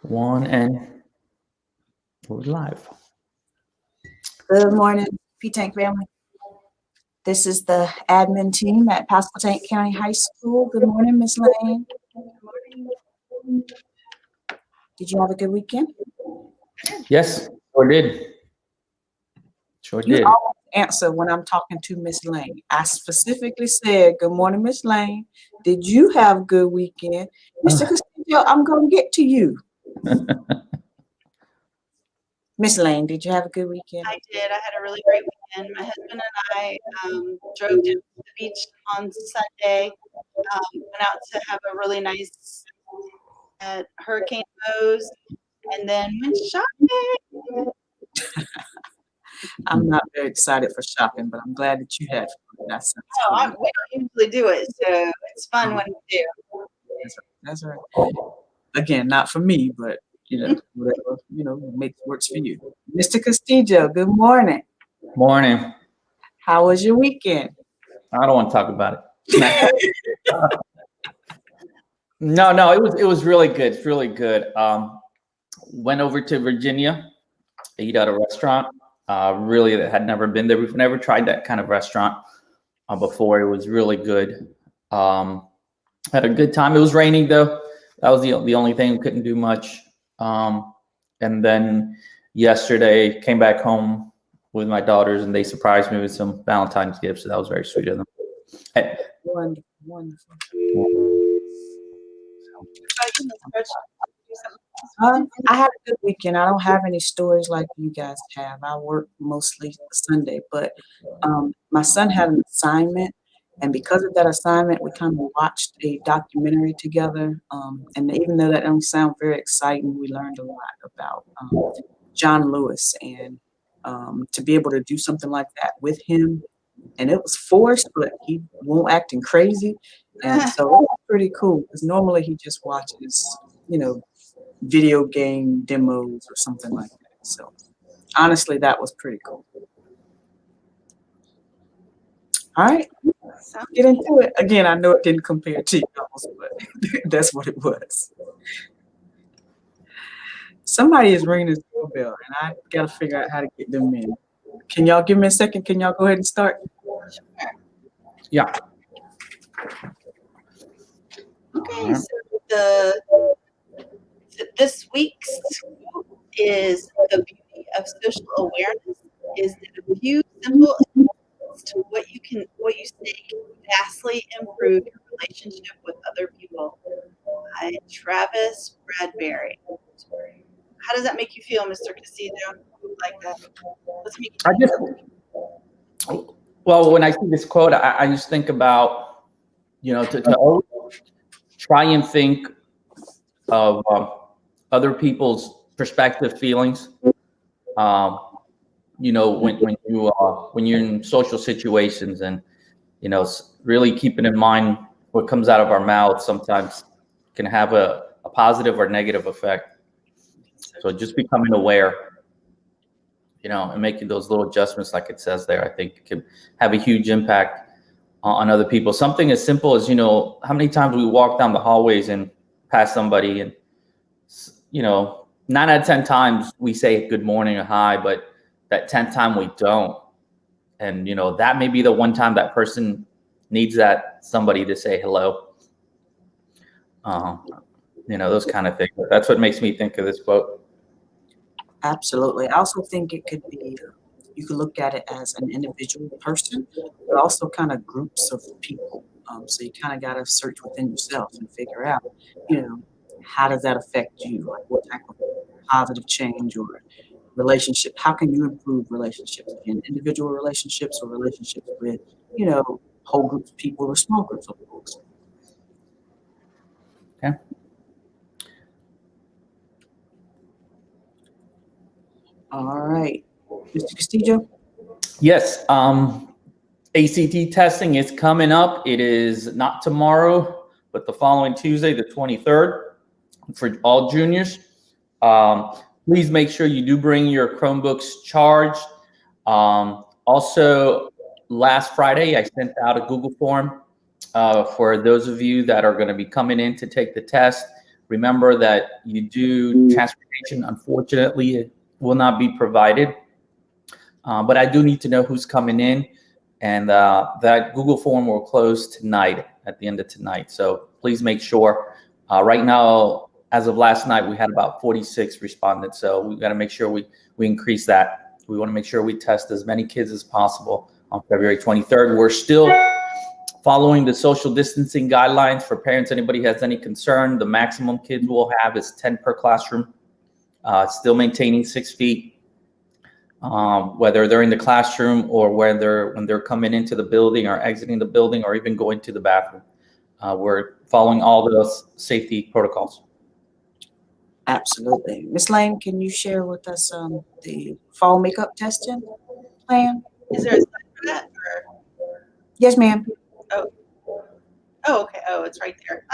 One and we're live. Good morning, P-Tank family. This is the admin team at Pasquotank County High School. Good morning, Miss Lane. Did you have a good weekend? Yes, sure did. Sure You did. always answer when I'm talking to Miss Lane. I specifically said, good morning, Miss Lane. Did you have a good weekend? Mr. Castillo, I'm going to get to you. Miss Lane, did you have a good weekend? I did. I had a really great weekend. My husband and I drove to the beach on Sunday, went out to have a really nice hurricane hose, and then went shopping. I'm not very excited for shopping, but I'm glad that you had fun. That's Oh, we don't usually do it, so it's fun when we do. That's right. Again, not for me, but whatever, works for you. Mr. Castillo, good morning. Morning. How was your weekend? I don't want to talk about it. No, it was really good. It's really good. Went over to Virginia, ate at a restaurant. Really, that had never been there. We've never tried that kind of restaurant before. It was really good. Had a good time. It was raining though. That was the only thing. We couldn't do much. And then yesterday came back home with my daughters, and they surprised me with some Valentine's gifts. So that was very sweet of them. Hey. Wonderful. I had a good weekend. I don't have any stories like you guys have. I work mostly Sunday, but my son had an assignment, and because of that assignment, we kind of watched a documentary together. And even though that don't sound very exciting, we learned a lot about John Lewis, and to be able to do something like that with him, and it was forced, but he won't acting crazy, and so it was pretty cool because normally he just watches, video game demos or something like that. So honestly, that was pretty cool. All right, get into it. Again, I know it didn't compare to y'all's, but that's what it was. Somebody is ringing his doorbell, and I got to figure out how to get them in. Can y'all give me a second? Can y'all go ahead and start? Sure. Yeah. Okay, so this week's quote is, the beauty of social awareness is that a few simple improvements to what you say can vastly improve your relationship with other people. By Travis Bradbury. How does that make you feel, Mr. Castillo? Like that? Let's make Well, when I see this quote, I just think about, to always try and think of other people's perspective, feelings. When you're in social situations, and really keeping in mind what comes out of our mouths sometimes can have a positive or negative effect. So just becoming aware, and making those little adjustments, like it says there, I think can have a huge impact on other people. Something as simple as, how many times we walk down the hallways and pass somebody, and 9 out of 10 times we say good morning or hi, but that 10th time we don't. And, that may be the one time that person needs somebody to say hello. Those kind of things. That's what makes me think of this quote. Absolutely. I also think it could be, you could look at it as an individual person, but also kind of groups of people. So you kind of got to search within yourself and figure out, how does that affect you? Like what type of positive change or relationship? How can you improve relationships in individual relationships or relationships with, whole groups of people or small groups of folks? Okay. All right, Mr. Castillo. Yes. ACT testing is coming up. It is not tomorrow, but the following Tuesday, the 23rd, for all juniors. Please make sure you do bring your Chromebooks charged. Also, last Friday, I sent out a Google form for those of you that are going to be coming in to take the test. Remember that you do transportation, unfortunately, it will not be provided. But I do need to know who's coming in, and that Google form will close tonight, at the end of tonight. So please make sure. Right now, as of last night, we had about 46 respondents. So we've got to make sure we increase that. We want to make sure we test as many kids as possible on February 23rd. We're still following the social distancing guidelines for parents. Anybody has any concern, the maximum kids will have is 10 per classroom. Still maintaining 6 feet. Whether they're in the classroom or when they're coming into the building or exiting the building or even going to the bathroom. We're following all those safety protocols. Absolutely. Ms. Lane, can you share with us the fall makeup testing plan? Is there a slide for that? Or? Yes, ma'am. Oh, okay. Oh, it's right there.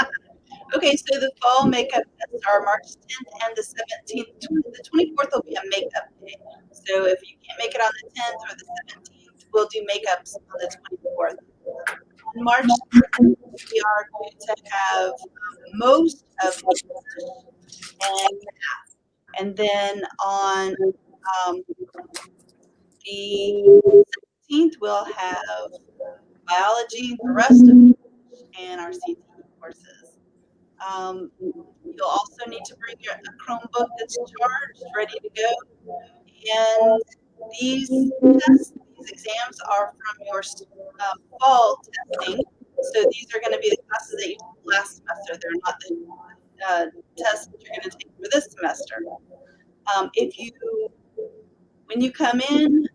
Okay, so the fall makeup tests are March 10th and the 17th. The 24th will be a makeup day. So if you can't make it on the 10th or the 17th, we'll do makeups on the 24th. On March 10th, we are going to have most of and math. And then on the 17th, we'll have biology, the rest of it, and our CTE courses. You'll also need to bring a Chromebook that's charged, ready to go. And these tests, these exams are from your fall testing. So these are going to be the classes that you took last semester. They're not the tests that you're going to take for this semester. When you come in,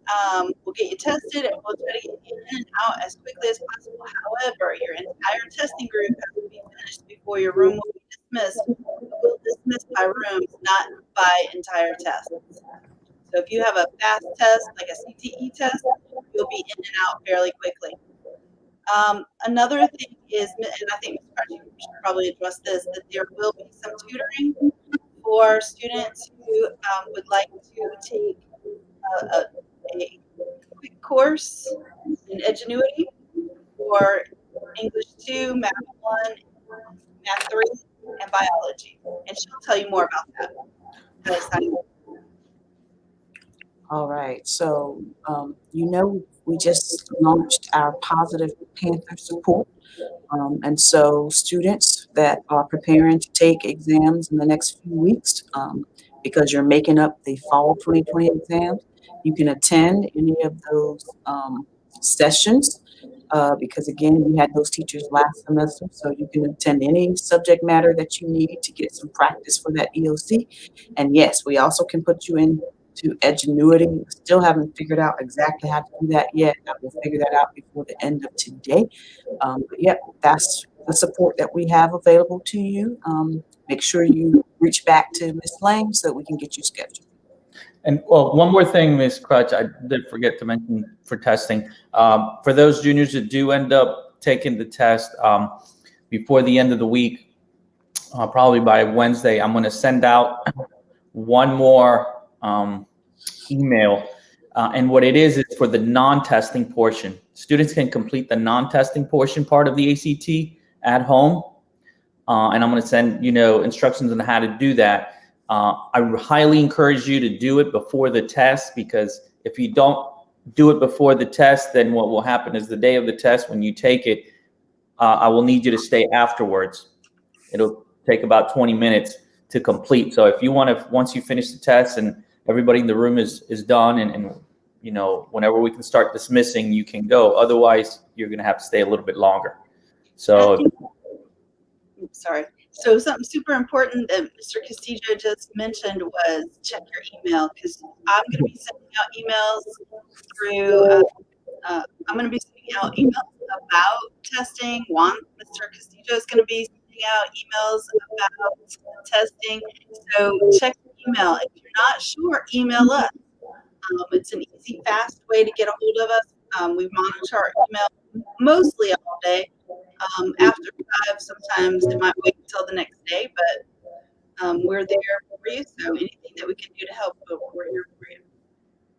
we'll get you tested and we'll try to get you in and out as quickly as possible. However, your entire testing group has to be finished before your room will be dismissed. We'll dismiss by rooms, not by entire tests. So if you have a fast test, like a CTE test, you'll be in and out fairly quickly. Another thing is, and I think Ms. Carter, you should probably address this, that there will be some tutoring for students who would like to take a quick course in Edgenuity for English 2, Math 1, Math 3, and Biology. And she'll tell you more about that. All right. So, we just launched our Positive Panther support. And so students that are preparing to take exams in the next few weeks, because you're making up the fall 2020 exams, you can attend any of those sessions because, again, we had those teachers last semester, so you can attend any subject matter that you need to get some practice for that EOC. And yes, we also can put you into Edgenuity. We still haven't figured out exactly how to do that yet. I will figure that out before the end of today. But yeah, that's the support that we have available to you. Make sure you reach back to Ms. Lang so that we can get you scheduled. And well, one more thing, Ms. Crutch, I did forget to mention for testing. For those juniors that do end up taking the test before the end of the week, probably by Wednesday, I'm going to send out one more email. And what it is for the non-testing portion. Students can complete the non-testing portion part of the ACT at home. And I'm going to send, instructions on how to do that. I highly encourage you to do it before the test, because if you don't do it before the test, then what will happen is the day of the test, when you take it, I will need you to stay afterwards. It'll take about 20 minutes to complete. So if you want to, once you finish the test and everybody in the room is done and whenever we can start dismissing, you can go. Otherwise, you're going to have to stay a little bit longer. So, sorry. So something super important that Mr. Castillo just mentioned was check your email, because I'm going to be sending out emails through, I'm going to be sending out emails about testing. Mr. Castillo is going to be sending out emails about testing. So check your email. If you're not sure, email us. It's an easy, fast way to get a hold of us. We monitor our email mostly all day. After 5, sometimes it might wait until the next day, but we're there for you. So anything that we can do to help, we're here for you.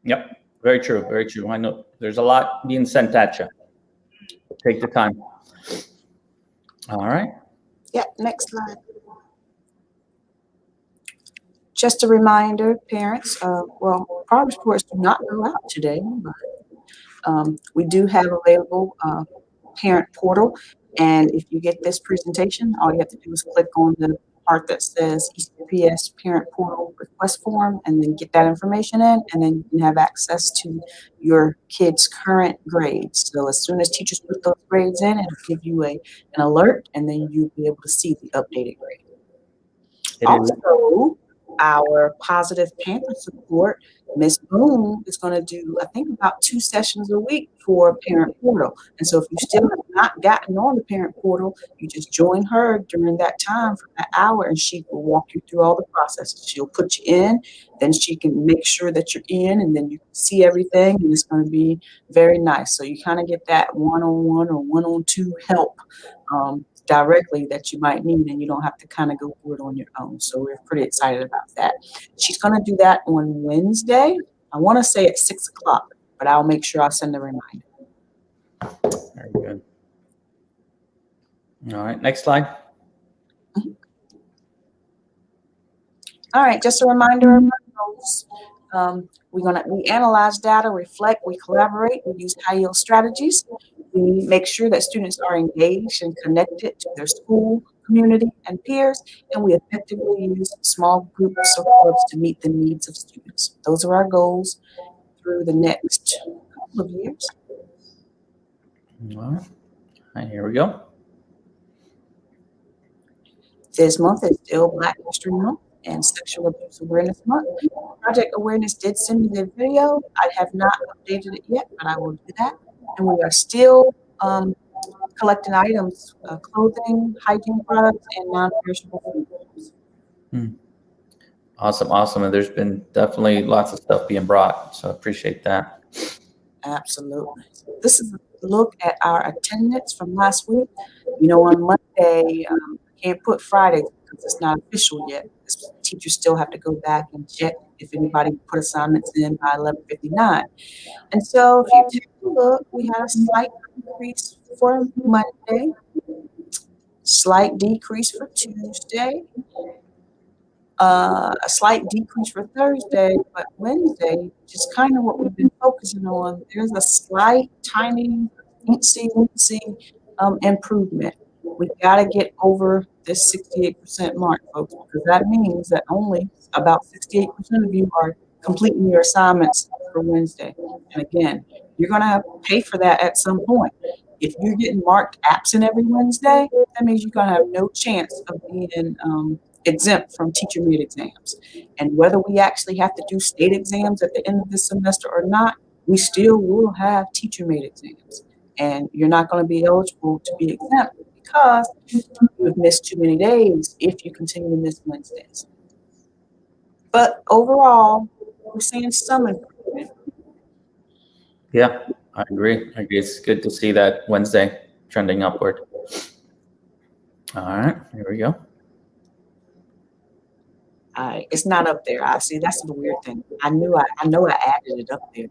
Yep, very true, very true. I know there's a lot being sent at you. Take the time. All right. Yeah, next slide. Just a reminder, parents, progress reports do not go out today, but we do have available parent portal. And if you get this presentation, all you have to do is click on the part that says ECPS parent portal request form and then get that information in, and then you can have access to your kids' current grades. So as soon as teachers put those grades in, it'll give you an alert, and then you'll be able to see the updated grade. Also, our positive Panther support, Miss Boone is going to do, I think, about 2 sessions a week for Parent Portal. And so if you still have not gotten on the Parent Portal, you just join her during that time for that hour, and she will walk you through all the processes. She'll put you in, then she can make sure that you're in, and then you can see everything, and it's going to be very nice. So you kind of get that one-on-one or one-on-two help directly that you might need, and you don't have to kind of go through it on your own. So we're pretty excited about that. She's going to do that on Wednesday. I want to say at 6 o'clock, but I'll make sure I'll send a reminder. Very good. All right, next slide. All right, just a reminder of our goals. We analyze data, reflect, we collaborate, we use high yield strategies. We make sure that students are engaged and connected to their school, community, and peers, and we effectively use small groups or clubs to meet the needs of students. Those are our goals through the next couple of years. All right, here we go. This month is still Black History Month and Sexual Abuse Awareness Month. Project Awareness did send me the video. I have not updated it yet, but I will do that. And we are still collecting items, clothing, hygiene products, and non-perishable food. Awesome. And there's been definitely lots of stuff being brought, so I appreciate that. Absolutely. This is a look at our attendance from last week. You know, on Monday, I can't put Friday because it's not official yet. Teachers still have to go back and check if anybody put assignments in by 11:59. And so if you take a look, we had a slight increase for Monday, slight decrease for Tuesday, a slight decrease for Thursday, but Wednesday, which is kind of what we've been focusing on, there's a slight, tiny, teensy improvement. We got to get over this 68% mark, folks, because that means that only about 68% of you are completing your assignments for Wednesday. And again, you're going to have to pay for that at some point. If you're getting marked absent every Wednesday, that means you're going to have no chance of being exempt from teacher-made exams. And whether we actually have to do state exams at the end of this semester or not, we still will have teacher-made exams. And you're not going to be eligible to be exempt because you've missed too many days if you continue to miss Wednesdays. But overall, we're seeing some improvement. Yeah, I agree. It's good to see that Wednesday trending upward. All right, here we go. It's not up there. I see. That's the weird thing. I know I added it up there.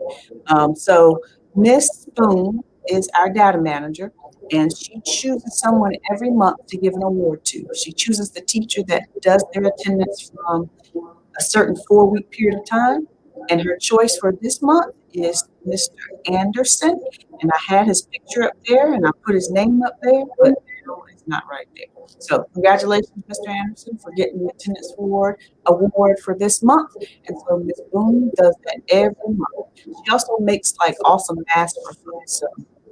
So Miss Boone is our data manager, and she chooses someone every month to give an award to. She chooses the teacher that does their attendance from a certain 4-week period of time, and her choice for this month is Mr. Anderson. And I had his picture up there, and I put his name up there, but it's not right there. So congratulations, Mr. Anderson, for getting the attendance award for this month. And so Ms. Boone does that every month. She also makes like awesome masks for food. So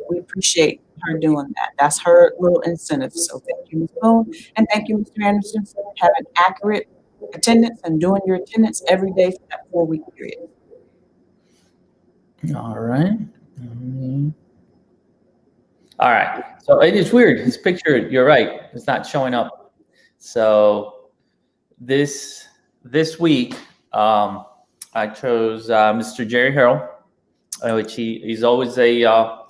we appreciate her doing that. That's her little incentive. So thank you, Ms. Boone. And thank you, Mr. Anderson, for having accurate attendance and doing your attendance every day for that 4-week period. All right. All right. So it is weird. His picture, you're right, it's not showing up. So this week, I chose Mr. Jerry Harrell, which he's always a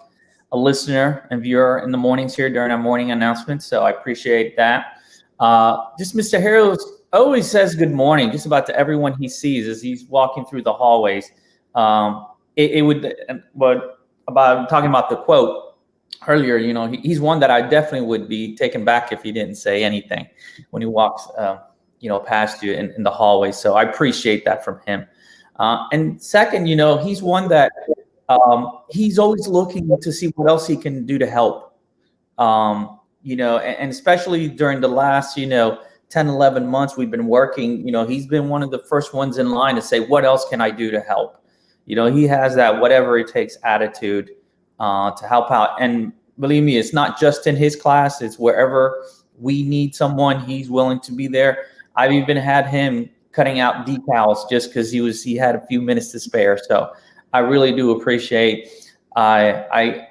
listener and viewer in the mornings here during our morning announcements. So I appreciate that. Just Mr. Harrell always says good morning just about to everyone he sees as he's walking through the hallways. Talking about the quote earlier, you know, he's one that I definitely would be taken back if he didn't say anything when he walks past you in the hallway. So I appreciate that from him. And second, he's one that he's always looking to see what else he can do to help. And especially during the last, 10, 11 months we've been working, he's been one of the first ones in line to say, what else can I do to help? He has that whatever it takes attitude to help out. And believe me, it's not just in his class, it's wherever we need someone, he's willing to be there. I've even had him cutting out decals just because he had a few minutes to spare. So I really do appreciate, I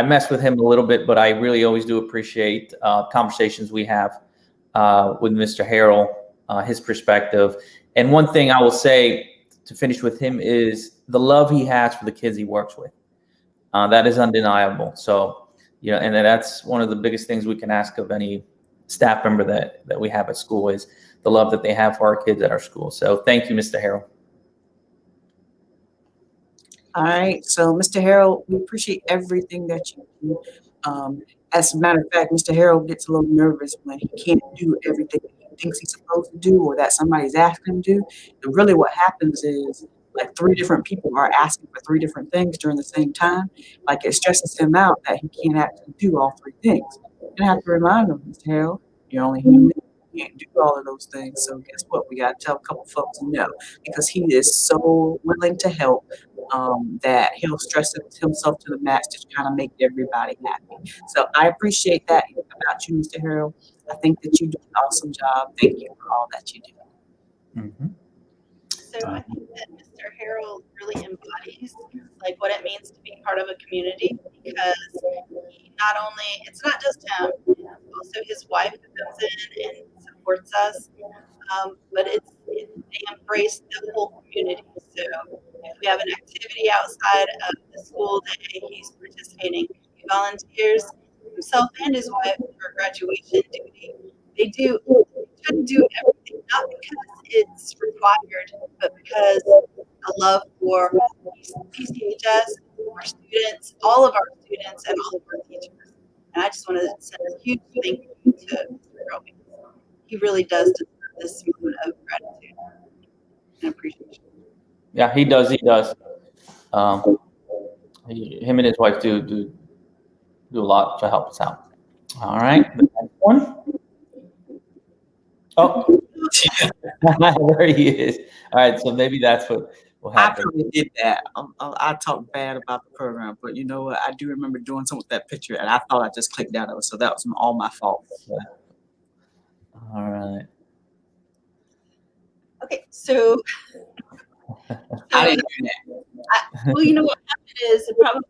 mess with him a little bit, but I really always do appreciate conversations we have with Mr. Harrell, his perspective. And one thing I will say to finish with him is the love he has for the kids he works with. That is undeniable. So, and that's one of the biggest things we can ask of any staff member that we have at school is the love that they have for our kids at our school. So thank you, Mr. Harrell. All right. So, Mr. Harrell, we appreciate everything that you do. As a matter of fact, Mr. Harrell gets a little nervous when he can't do everything he thinks he's supposed to do or that somebody's asking him to do. And really what happens is like 3 different people are asking for 3 different things during the same time. Like it stresses him out that he can't actually do all 3 things. You have to remind him, Mr. Harrell, you're only human. You can't do all of those things. So guess what? We got to tell a couple folks no, because he is so willing to help that he'll stress himself to the max to kind of make everybody happy. So I appreciate that about you, Mr. Harrell. I think that you do an awesome job. Thank you for all that you do. Mm-hmm. So I think that Mr. Harrell really embodies like what it means to be part of a community, because he not only, it's not just him, also his wife who comes in and supports us, but they embrace the whole community. So if we have an activity outside of the school day, he's participating. He volunteers himself and his wife for graduation duty. They try to do everything, not because it's required, but because a love for PCHS, our students, all of our students, and all of our teachers. And I just want to send a huge thank you to Mr. Roby. He really does deserve this moment of gratitude and appreciation. Yeah, he does. He does. Him and his wife do a lot to help us out. All right, the next one. Oh, there he is. All right, so maybe that's what will I happen. probably did that. I talked bad about the program, but you know what? I do remember doing something with that picture, and I thought I just clicked out of it, so that was all my fault. All right. Okay, so I didn't do that. well, you know what happened is it probably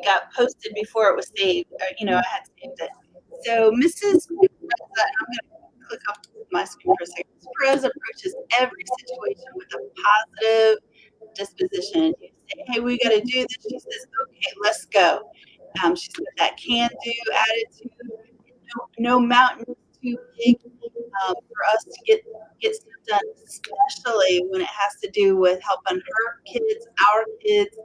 got posted before it was saved. Or, I had saved it. So Mrs. Perez, I'm going to click off my screen for a second. Mrs. Perez approaches every situation with a positive disposition. You say, hey, we got to do this. She says, okay, let's go. She's got that can-do attitude. No mountain is too big for us to get stuff done, especially when it has to do with helping her kids, our kids,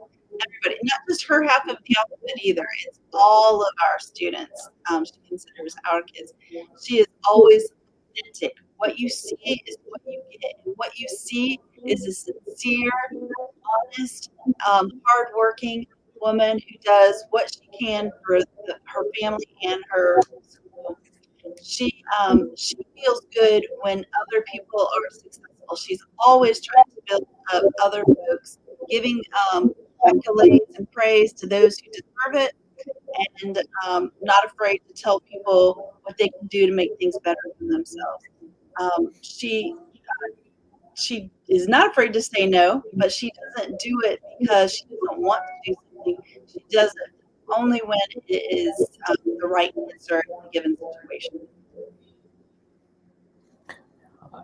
everybody. Not just her half of the alphabet either. It's all of our students. She considers our kids. She is always authentic. What you see is what you get. And what you see is a sincere, honest, hardworking woman who does what she can for her family and her school. She feels good when other people are successful. She's always trying to build up other folks, giving accolades and praise to those who deserve it, and not afraid to tell people what they can do to make things better for themselves. She is not afraid to say no, but she doesn't do it because she doesn't want to do something. She does it only when it is the right answer in a given situation.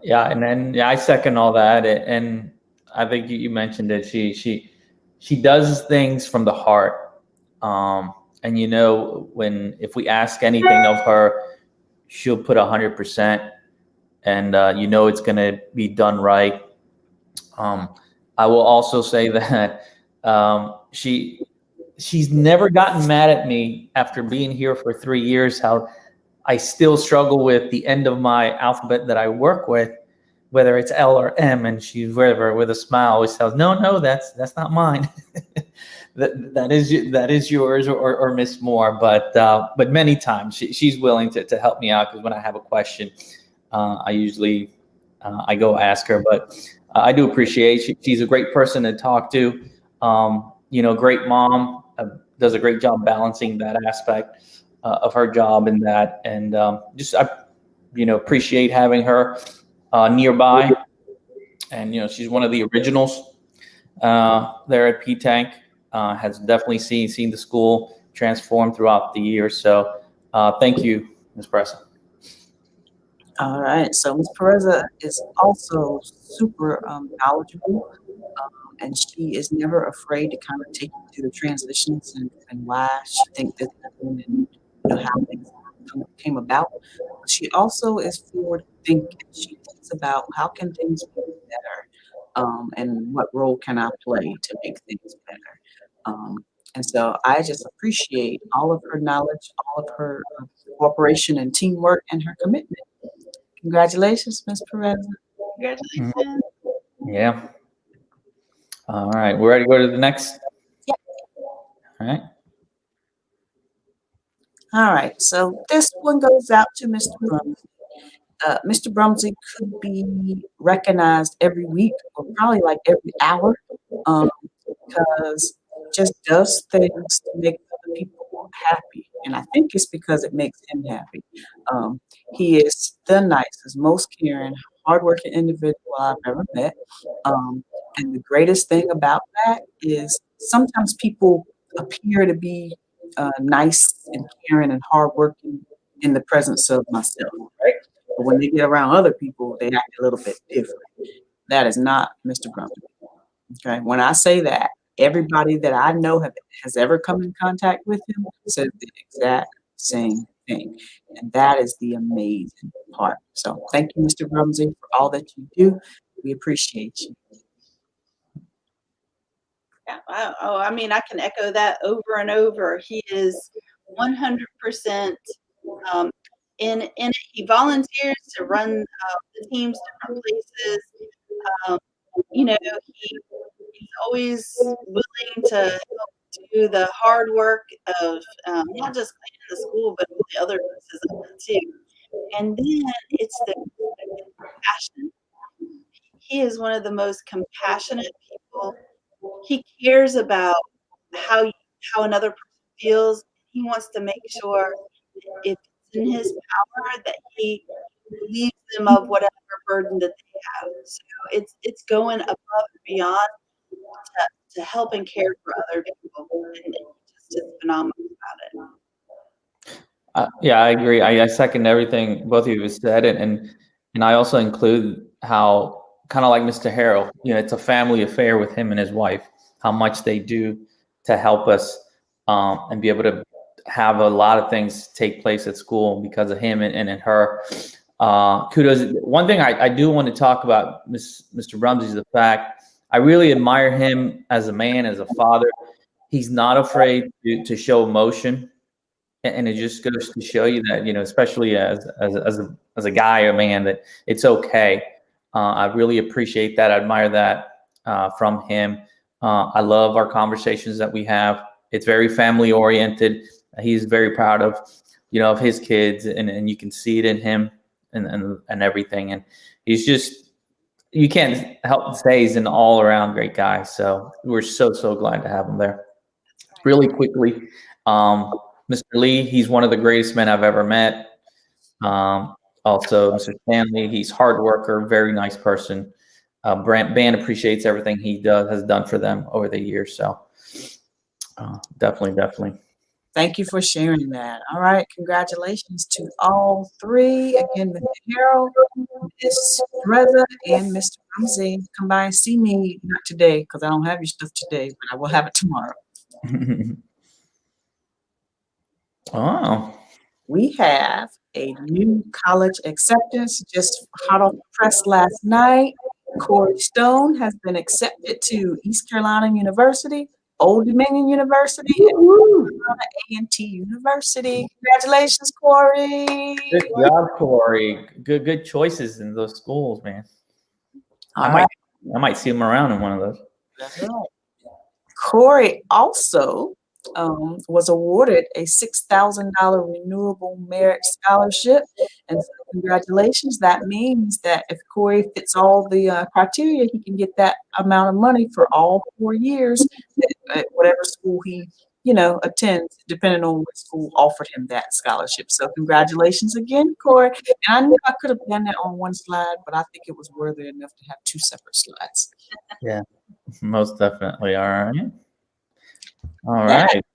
Yeah, and then I second all that, and I think you mentioned it. She does things from the heart, and if we ask anything of her, she'll put 100%, and it's going to be done right. I will also say that she's never gotten mad at me after being here for 3 years. How I still struggle with the end of my alphabet that I work with, whether it's L or M, and she wherever with a smile always tells, no, that's not mine. that is yours or Miss Moore. But many times she's willing to help me out, because when I have a question, I usually I go ask her. But I do appreciate she's a great person to talk to. Great mom, does a great job balancing that aspect of her job and that, and just I appreciate having her nearby. And she's one of the originals there at P-Tank. Has definitely seen the school transform throughout the years. So thank you, Ms. Pressa. All right. So Ms. Pereza is also super knowledgeable, and she is never afraid to kind of take you through the transitions and why she thinks this happened, and how things came about. She also is forward thinking. She thinks about how can things be better, and what role can I play to make things better. And so I just appreciate all of her knowledge, all of her cooperation and teamwork, and her commitment. Congratulations, Ms. Perez. Congratulations. Yeah. All right. We're ready to go to the next. Yep. All right. All right. So this one goes out to Mr. Rumsey. Mr. Brumsey could be recognized every week, or probably like every hour, because he just does things to make other people happy. And I think it's because it makes him happy. He is the nicest, most caring, hardworking individual I've ever met. And the greatest thing about that is sometimes people appear to be nice and caring and hardworking in the presence of myself, right? But when they get around other people, they act a little bit different. That is not Mr. Brumsey. Okay. When I say that, everybody that I know has ever come in contact with him says the exact same thing. And that is the amazing part. So thank you, Mr. Rumsey, for all that you do. We appreciate you. Yeah. Oh, I mean, I can echo that over and over. He is 100% in it. He volunteers to run the teams different places. He's always willing to help do the hard work of not just cleaning the school, but all the other pieces of it too. And then it's the compassion. He is one of the most compassionate people. He cares about how another person feels. He wants to make sure if it's in his power that he relieves them of whatever burden that they have. So it's going above and beyond to help and care for other people, and it's just phenomenal about it. Yeah, I agree. I second everything both of you have said, and I also include how, kind of like Mr. Harrell, it's a family affair with him and his wife. How much they do to help us and be able to have a lot of things take place at school because of him and her. Kudos. One thing I do want to talk about, Mr. Rumsey, is the fact I really admire him as a man, as a father. He's not afraid to show emotion, and it just goes to show you that, especially as a guy or man, that it's okay. I really appreciate that. I admire that from him. I love our conversations that we have. It's very family oriented. He's very proud of his kids, and you can see it in him and everything. And he's just, you can't help but say he's an all around great guy. So we're so glad to have him there. Really quickly, Mr. Lee, he's one of the greatest men I've ever met. Also, Mr. Stanley, he's hard worker, very nice person. Band appreciates everything he has done for them over the years. So definitely. Thank you for sharing that. All right. Congratulations to all three. Again, Mr. Harold, Ms. Reza, and Mr. Rumsey. Come by and see me, not today, because I don't have your stuff today, but I will have it tomorrow. Oh. We have a new college acceptance just hot off the press last night. Corey Stone has been accepted to East Carolina University, Old Dominion University, and A&T University. Congratulations, Corey. Good job, Corey. Good choices in those schools, man. All I right. might see him around in one of those. That's right. Corey also was awarded a $6,000 renewable merit scholarship. And so congratulations. That means that if Corey fits all the criteria, he can get that amount of money for all 4 years at whatever school he, attends, depending on what school offered him that scholarship. So congratulations again, Corey. And I knew I could have done that on one slide, but I think it was worthy enough to have 2 separate slides. Yeah, most definitely. All right. All That right.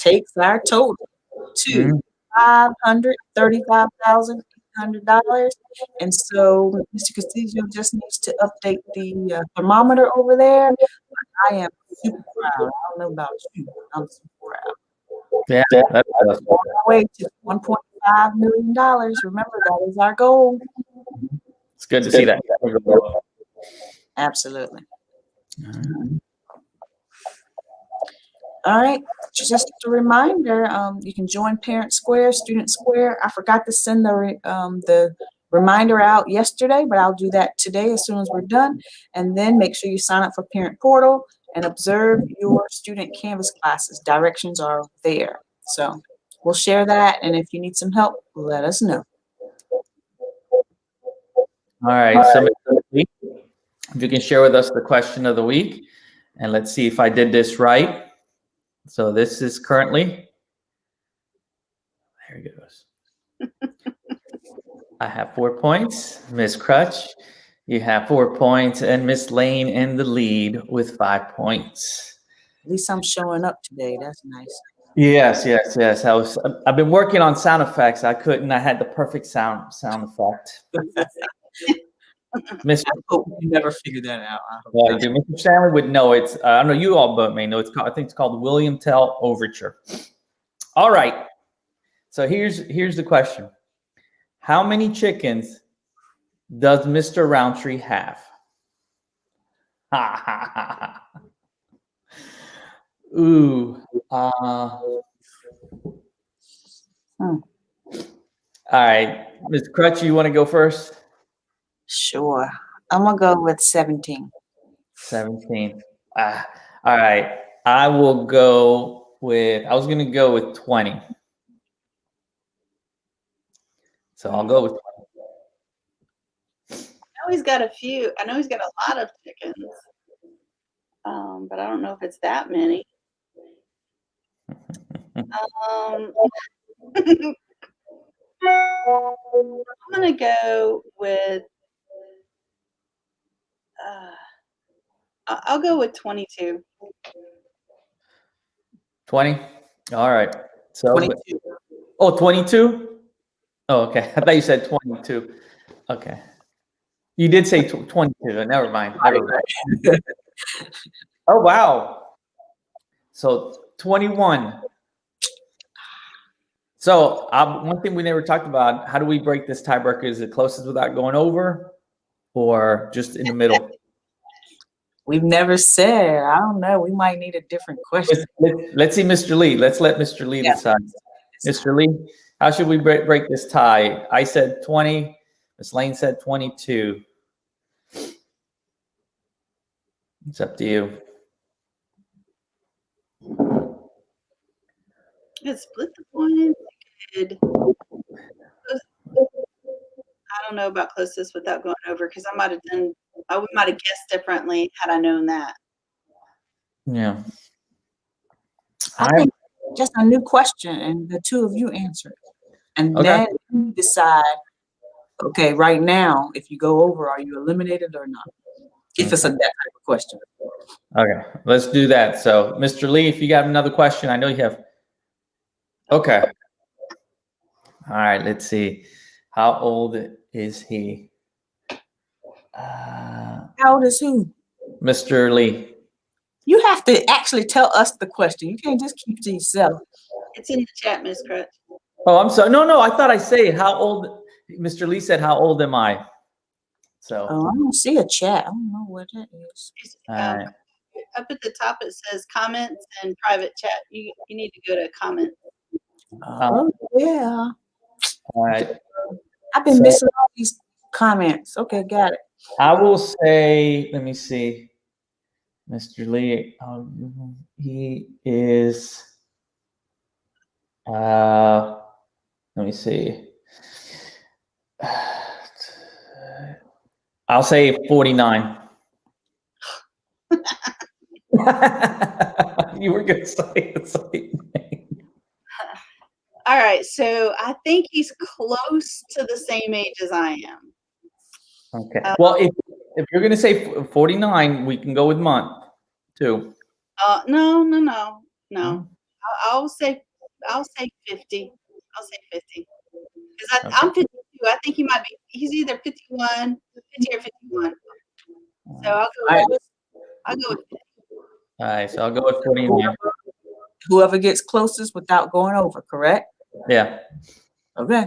takes our total to $535,800. And so Mr. Castillo just needs to update the thermometer over there. I am super proud. I don't know about you, but I'm super proud. Yeah, that's On our way to $1.5 million. Remember, that is our goal. it's good to see that. Absolutely. All right, just a reminder, you can join Parent Square, Student Square. I forgot to send the reminder out yesterday, but I'll do that today as soon as we're done. And then make sure you sign up for Parent Portal and observe your student Canvas classes. Directions are there. So we'll share that, and if you need some help, let us know. All right, so if you can share with us the question of the week, and let's see if I did this right. So this is currently, there it goes. I have 4 points. Miss Crutch, you have 4 points, and Miss Lane in the lead with 5 points. At least I'm showing up today. That's nice. Yes. I've been working on sound effects. I had the perfect sound effect. Mr. I hope you never figured that out. Mr. Stanley would know it's. I don't know, you all but may know it's called. I think it's called William Tell Overture. All right. So here's the question: how many chickens does Mr. Roundtree have? Ooh. All right, Ms. Crutch, you want to go first? Sure. I'm going to go with 17. 17. All right. I will go with, I was going to go with 20. So I'll go with 20. I know he's got a few. I know he's got a lot of chickens. But I don't know if it's that many. I'm going to go with, I'll go with 22. 20? All right. So, 22. Oh, 22? Oh, okay. I thought you said 22. Okay. You did say 22. Never mind. Oh, wow. So 21. So one thing we never talked about, how do we break this tiebreaker? Is it closest without going over or just in the middle? We've never said. I don't know. We might need a different question. Let's see Mr. Lee. Let's let Mr. Lee decide. Mr. Lee, how should we break this tie? I said 20. Ms. Lane said 22. It's up to you. You could split the points. I don't know about closest without going over because we might have guessed differently had I known that. Yeah. I think just a new question and the two of you answer it. And then you decide, okay, right now, if you go over, are you eliminated or not? If it's that type of question. Okay, let's do that. So, Mr. Lee, if you got another question, I know you have. Okay. All right, let's see. How old is he? How old is who? Mr. Lee. You have to actually tell us the question. You can't just keep it to yourself. It's in the chat, Ms. Crutch. Oh, I'm sorry. No, I thought I say how old. Mr. Lee said, "How old am I?" So. Oh, I don't see a chat. I don't know what that is. Up at the top, it says comments and private chat. You need to go to comments. Oh, yeah. All right. I've been missing all these comments. Okay, got it. I will say, let me see, Mr. Lee, he is, let me see. I'll say 49. You were going to say the same thing. All right, so I think he's close to the same age as I am. Okay. Well, if you're going to say 49, we can go with month too. No. I'll say 50. I'll say 50 because Okay. I'm 52. I think he might be. He's either 50 or 51. So All right. I'll go with 50. All right, so I'll go with 49. Whoever gets closest without going over, correct? Yeah. Okay.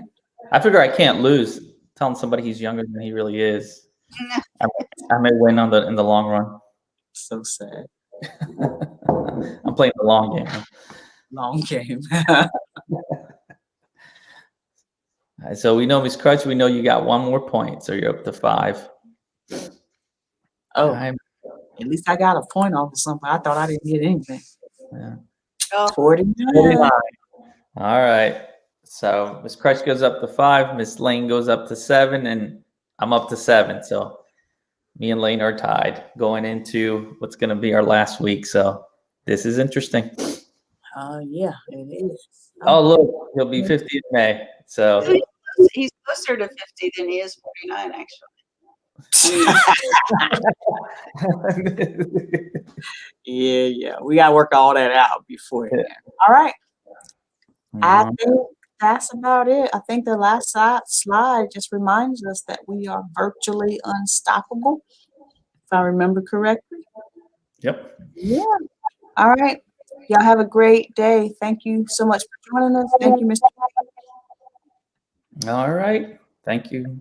I figure I can't lose telling somebody he's younger than he really is. I may win in the long run. So sad. I'm playing the long game. Long game. All right, so we know, Ms. Crutch, we know you got one more point, so you're up to 5. Oh, I'm- at least I got a point off of something. I thought I didn't get anything. yeah. Oh, 49. All right. So Ms. Crutch goes up to 5, Ms. Lane goes up to 7, and I'm up to 7. So me and Lane are tied going into what's going to be our last week. So this is interesting. Yeah, it is. Oh, look, he'll be 50 in May. So he's closer to 50 than he is 49, actually. Yeah. We gotta work all that out beforehand. All right. I think that's about it. I think the last slide just reminds us that we are virtually unstoppable, if I remember correctly. Yep. Yeah. All right. Y'all have a great day. Thank you so much for joining us. Thank you, Mr. All right. Thank you.